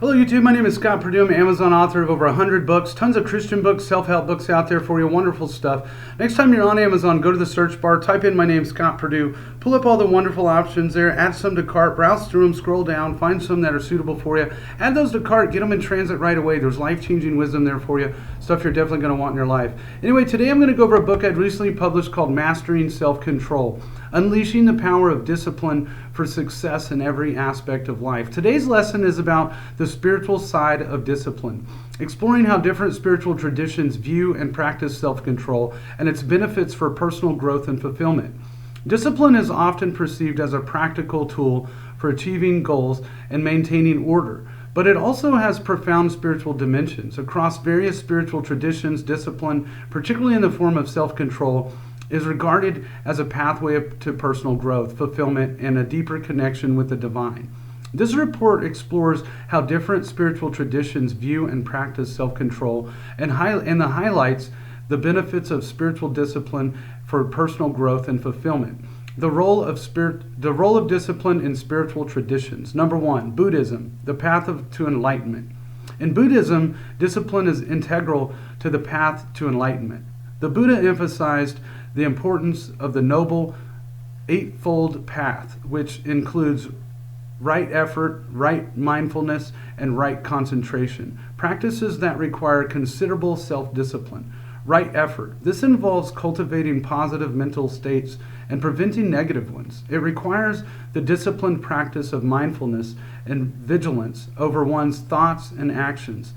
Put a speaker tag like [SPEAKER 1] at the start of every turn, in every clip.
[SPEAKER 1] Hello YouTube, my name is Scott Perdue. I'm an Amazon author of over 100 books, tons of Christian books, self-help books out there for you, wonderful stuff. Next time you're on Amazon, go to the search bar, type in my name, Scott Perdue, pull up all the wonderful options there, add some to cart, browse through them, scroll down, find some that are suitable for you, add those to cart, get them in transit right away. There's life-changing wisdom there for you, stuff you're definitely going to want in your life. Anyway, today I'm going to go over a book I'd recently published called Mastering Self-Control, Unleashing the Power of Discipline for Success in Every Aspect of Life. Today's lesson is about the spiritual side of discipline, exploring how different spiritual traditions view and practice self-control and its benefits for personal growth and fulfillment. Discipline is often perceived as a practical tool for achieving goals and maintaining order, but it also has profound spiritual dimensions. Across various spiritual traditions, discipline, particularly in the form of self-control, is regarded as a pathway to personal growth, fulfillment, and a deeper connection with the divine. This report explores how different spiritual traditions view and practice self-control and highlights the benefits of spiritual discipline for personal growth and fulfillment. The role of discipline in spiritual traditions. Number one, Buddhism, the path to enlightenment. In Buddhism, discipline is integral to the path to enlightenment. The Buddha emphasized the importance of the noble eightfold path, which includes right effort, right mindfulness, and right concentration. Practices that require considerable self-discipline. Right effort. This involves cultivating positive mental states and preventing negative ones. It requires the disciplined practice of mindfulness and vigilance over one's thoughts and actions.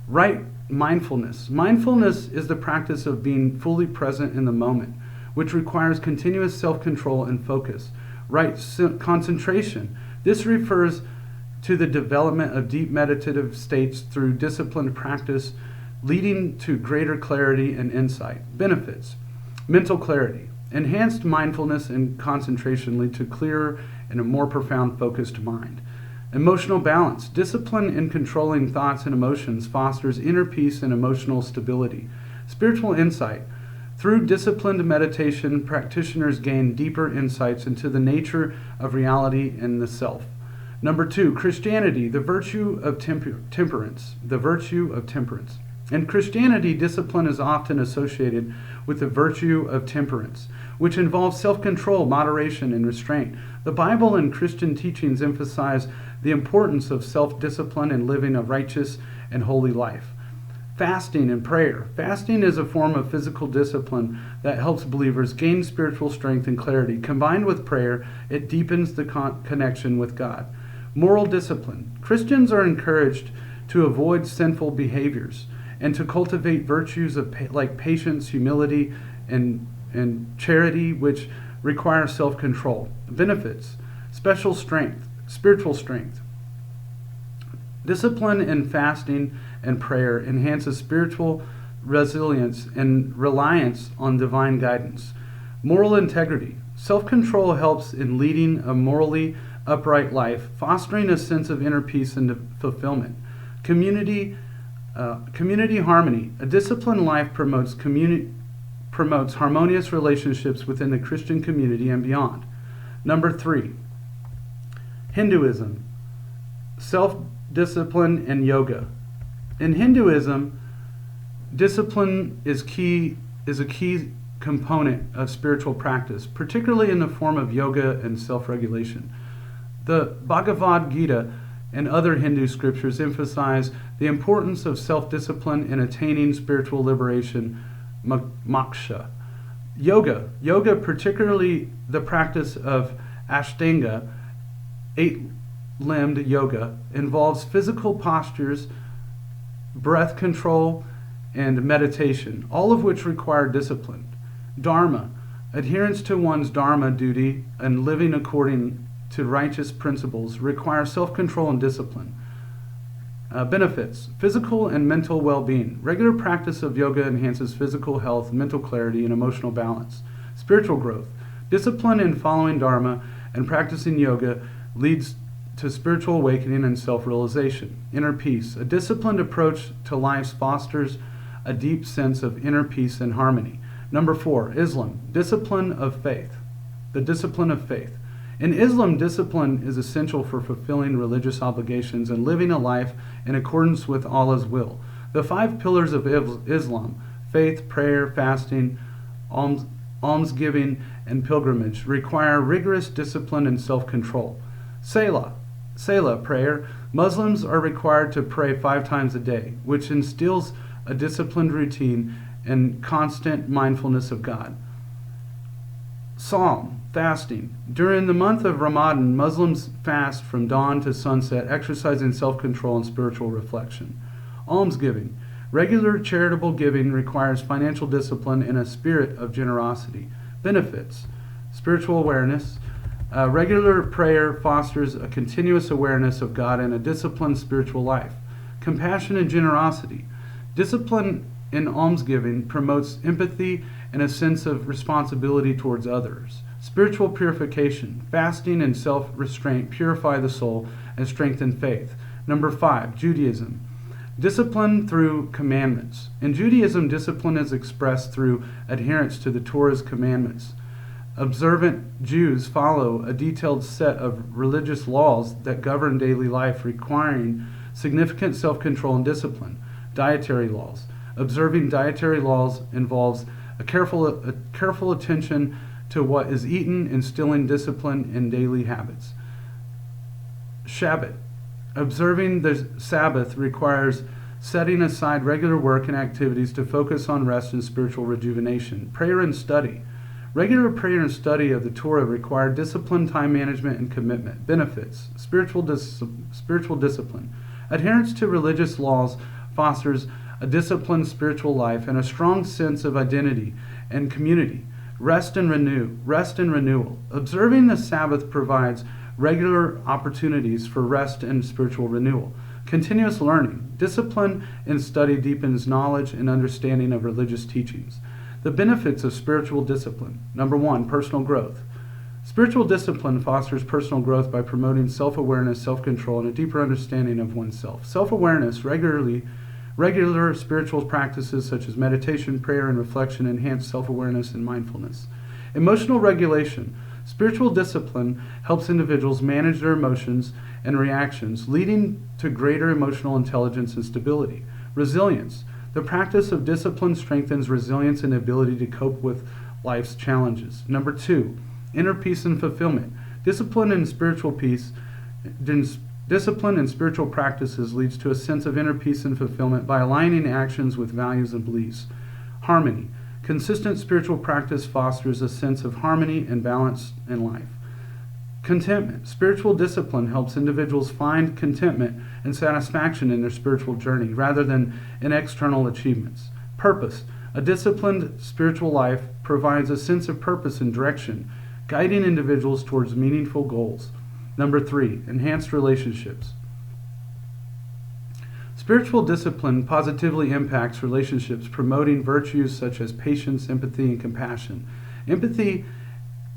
[SPEAKER 1] Right mindfulness. Mindfulness is the practice of being fully present in the moment, which requires continuous self-control and focus. Right concentration. This refers to the development of deep meditative states through disciplined practice, leading to greater clarity and insight. Benefits. Mental clarity. Enhanced mindfulness and concentration lead to clearer and a more profound focused mind. Emotional balance. Discipline in controlling thoughts and emotions fosters inner peace and emotional stability. Spiritual insight. Through disciplined meditation, practitioners gain deeper insights into the nature of reality and the self. Number two, Christianity, the virtue of temperance. The virtue of temperance. In Christianity, discipline is often associated with the virtue of temperance, which involves self-control, moderation, and restraint. The Bible and Christian teachings emphasize the importance of self-discipline and living a righteous and holy life. Fasting and prayer. Fasting is a form of physical discipline that helps believers gain spiritual strength and clarity. Combined with prayer, it deepens the connection with God. Moral discipline. Christians are encouraged to avoid sinful behaviors and to cultivate virtues like patience, humility, and charity, which require self-control. Benefits. Special strength, spiritual strength. Discipline in fasting and prayer enhances spiritual resilience and reliance on divine guidance. Moral integrity. Self-control helps in leading a morally upright life, fostering a sense of inner peace and fulfillment. Community harmony. A disciplined life promotes harmonious relationships within the Christian community and beyond. Number three, Hinduism. Self-discipline and yoga. In Hinduism, discipline is a key component of spiritual practice, particularly in the form of yoga and self-regulation. The Bhagavad Gita and other Hindu scriptures emphasize the importance of self-discipline in attaining spiritual liberation, moksha. Yoga, particularly the practice of Ashtanga, eight-limbed yoga, involves physical postures, breath control, and meditation, all of which require discipline. Dharma, adherence to one's dharma duty and living according to righteous principles require self-control and discipline. Benefits. Physical and mental well-being. Regular practice of yoga enhances physical health, mental clarity, and emotional balance. Spiritual growth. Discipline in following dharma and practicing yoga leads to spiritual awakening and self-realization. Inner peace. A disciplined approach to life fosters a deep sense of inner peace and harmony. Number four, Islam. Discipline of faith. The discipline of faith. In Islam, discipline is essential for fulfilling religious obligations and living a life in accordance with Allah's will. The 5 pillars of Islam, faith, prayer, fasting, almsgiving, and pilgrimage, require rigorous discipline and self-control. Salah, prayer. Muslims are required to pray 5 times a day, which instills a disciplined routine and constant mindfulness of God. Psalm, fasting. During the month of Ramadan, Muslims fast from dawn to sunset, exercising self-control and spiritual reflection. Almsgiving. Regular charitable giving requires financial discipline and a spirit of generosity. Benefits. Spiritual awareness. Regular prayer fosters a continuous awareness of God and a disciplined spiritual life. Compassion and generosity. Discipline in almsgiving promotes empathy and a sense of responsibility towards others. Spiritual purification. Fasting and self-restraint purify the soul and strengthen faith. Number 5, Judaism. Discipline through commandments. In Judaism, discipline is expressed through adherence to the Torah's commandments. Observant Jews follow a detailed set of religious laws that govern daily life, requiring significant self-control and discipline. Dietary laws. Observing dietary laws involves a careful attention to what is eaten, instilling discipline in daily habits. Shabbat. Observing the Sabbath requires setting aside regular work and activities to focus on rest and spiritual rejuvenation. Prayer and study. Regular prayer and study of the Torah require discipline, time management, and commitment. Benefits. Spiritual discipline. Adherence to religious laws fosters a disciplined spiritual life and a strong sense of identity and community. Rest and renewal. Observing the Sabbath provides regular opportunities for rest and spiritual renewal. Continuous learning. Discipline in study deepens knowledge and understanding of religious teachings. The benefits of spiritual discipline. Number 1, personal growth. Spiritual discipline fosters personal growth by promoting self-awareness, self-control, and a deeper understanding of oneself. Self-awareness, regular spiritual practices such as meditation, prayer, and reflection enhance self-awareness and mindfulness. Emotional regulation. Spiritual discipline helps individuals manage their emotions and reactions, leading to greater emotional intelligence and stability. Resilience. The practice of discipline strengthens resilience and ability to cope with life's challenges. Number 2, inner peace and fulfillment. Discipline and spiritual practices leads to a sense of inner peace and fulfillment by aligning actions with values and beliefs. Harmony. Consistent spiritual practice fosters a sense of harmony and balance in life. Contentment. Spiritual discipline helps individuals find contentment and satisfaction in their spiritual journey rather than in external achievements. Purpose. A disciplined spiritual life provides a sense of purpose and direction, guiding individuals towards meaningful goals. Number 3, enhanced relationships. Spiritual discipline positively impacts relationships, promoting virtues such as patience, empathy, and compassion. Empathy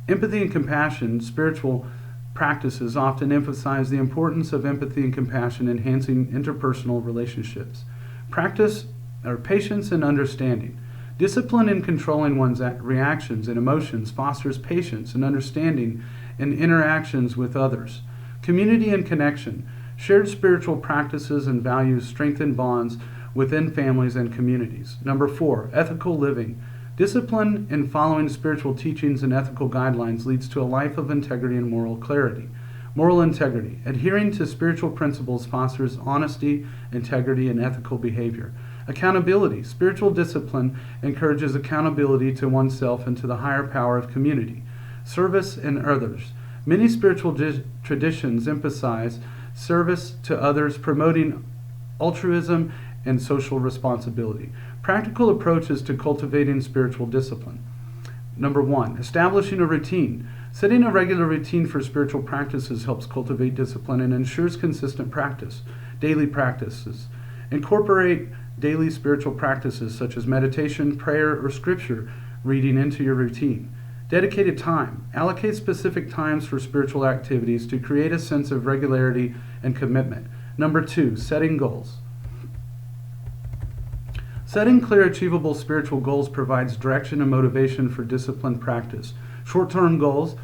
[SPEAKER 1] and compassion, spiritual practices often emphasize the importance of empathy and compassion, enhancing interpersonal relationships. Patience and understanding. Discipline in controlling one's reactions and emotions fosters patience and understanding in interactions with others. Community and connection. Shared spiritual practices and values strengthen bonds within families and communities. Number 4, ethical living. Discipline in following spiritual teachings and ethical guidelines leads to a life of integrity and moral clarity. Moral integrity. Adhering to spiritual principles fosters honesty, integrity, and ethical behavior. Accountability. Spiritual discipline encourages accountability to oneself and to the higher power of community. Service and others. Many spiritual traditions emphasize service to others, promoting altruism and social responsibility. Practical approaches to cultivating spiritual discipline. Number 1, establishing a routine. Setting a regular routine for spiritual practices helps cultivate discipline and ensures consistent practice. Daily practices. Incorporate daily spiritual practices such as meditation, prayer, or scripture reading into your routine. Dedicated time. Allocate specific times for spiritual activities to create a sense of regularity and commitment. Number 2, setting goals. Setting clear, achievable spiritual goals provides direction and motivation for disciplined practice. Short-term goals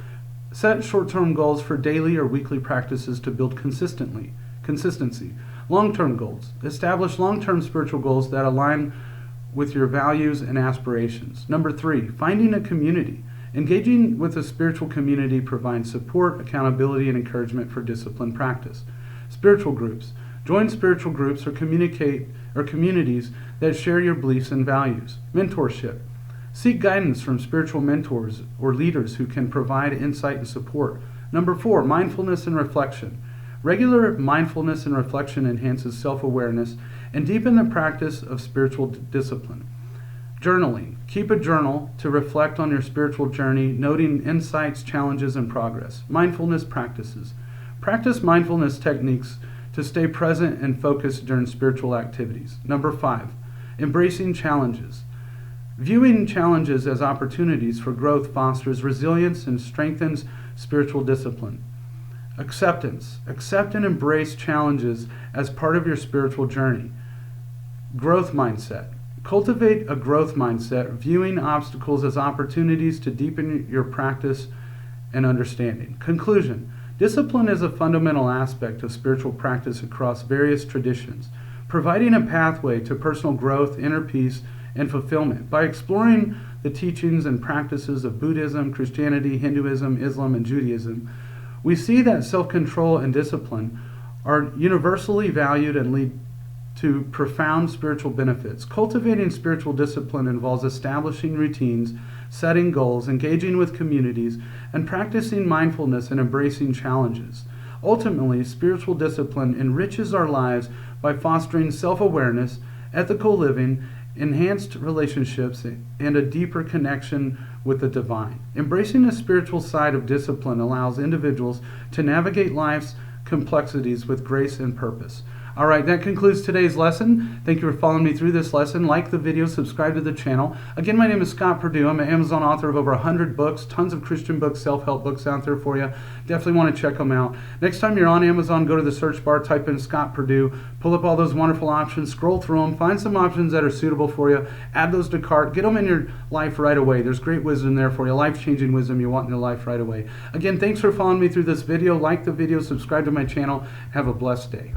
[SPEAKER 1] Set short-term goals for daily or weekly practices to build consistency. Long-term goals. Establish long-term spiritual goals that align with your values and aspirations. Number 3, finding a community. Engaging with a spiritual community provides support, accountability, and encouragement for disciplined practice. Spiritual groups. Join spiritual groups or communities that share your beliefs and values. Mentorship. Seek guidance from spiritual mentors or leaders who can provide insight and support. Number 4, mindfulness and reflection. Regular mindfulness and reflection enhances self-awareness and deepen the practice of spiritual discipline. Journaling. Keep a journal to reflect on your spiritual journey, noting insights, challenges, and progress. Mindfulness practices. Practice mindfulness techniques to stay present and focused during spiritual activities. Number 5, embracing challenges. Viewing challenges as opportunities for growth fosters resilience and strengthens spiritual discipline. Acceptance. Accept and embrace challenges as part of your spiritual journey. Growth mindset. Cultivate a growth mindset, viewing obstacles as opportunities to deepen your practice and understanding. Conclusion. Discipline is a fundamental aspect of spiritual practice across various traditions, providing a pathway to personal growth, inner peace, and fulfillment. By exploring the teachings and practices of Buddhism, Christianity, Hinduism, Islam, and Judaism, we see that self-control and discipline are universally valued and lead to profound spiritual benefits. Cultivating spiritual discipline involves establishing routines, setting goals, engaging with communities, and practicing mindfulness and embracing challenges. Ultimately, spiritual discipline enriches our lives by fostering self-awareness, ethical living, enhanced relationships, and a deeper connection with the divine. Embracing the spiritual side of discipline allows individuals to navigate life's complexities with grace and purpose. All right, that concludes today's lesson. Thank you for following me through this lesson. Like the video, subscribe to the channel. Again, my name is Scott Perdue. I'm an Amazon author of over 100 books, tons of Christian books, self-help books out there for you. Definitely want to check them out. Next time you're on Amazon, go to the search bar, type in Scott Perdue, pull up all those wonderful options, scroll through them, find some options that are suitable for you, add those to cart, get them in your life right away. There's great wisdom there for you, life-changing wisdom you want in your life right away. Again, thanks for following me through this video. Like the video, subscribe to my channel. Have a blessed day.